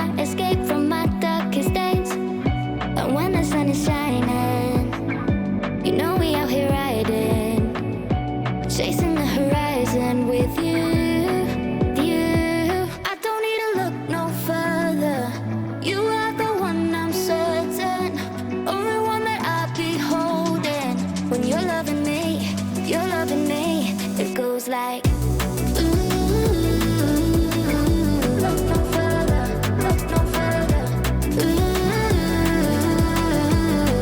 my escape from my darkest days. And when the sun is shining, you know we out here riding, chasing the horizon with you. I don't need to look no further. You are the one, I'm certain. Only one that I'll be holding. When you're loving me, it goes like look no further, look no further.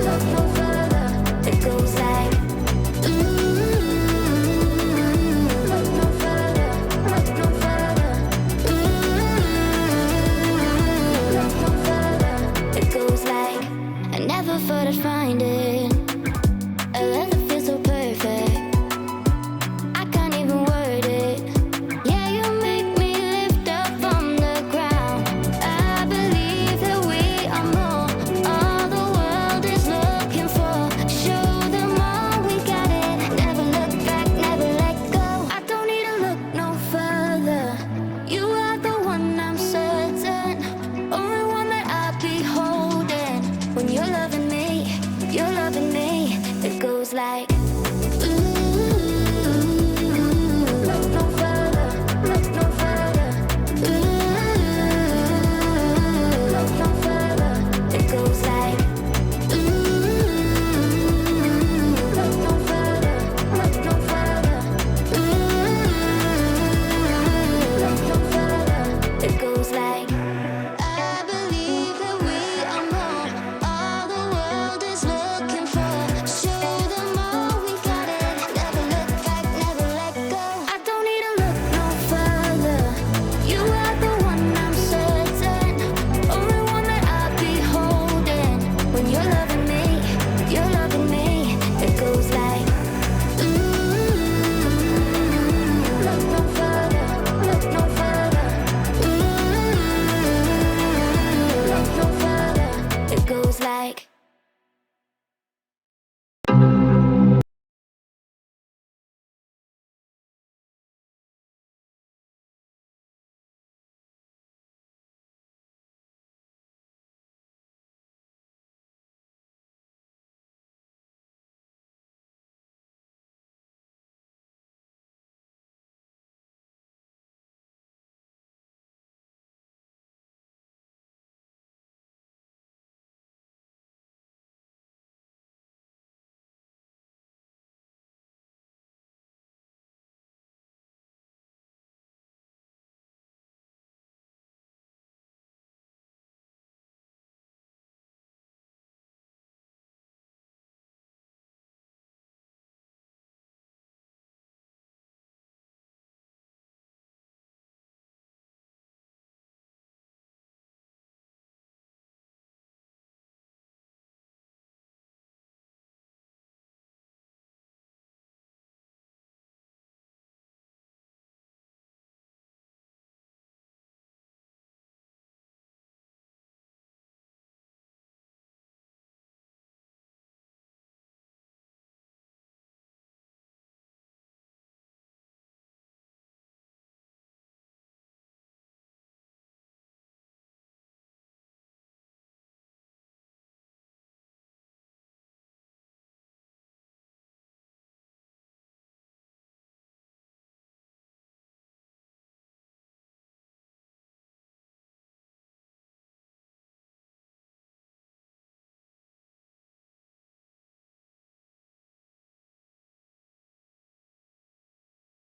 Look no further. It goes like look no further, look no further. Look no further. It goes like I never thought I'd find it. A love that feels so perfect. I can't even word it. Yeah, you make me lift up from the ground. I believe that we are more. All the world is looking for. Show them all we got it. Never look back, never let go. I don't need to look no further. You are the one, I'm certain. Only one that I'll be holding. When you're loving me, it goes like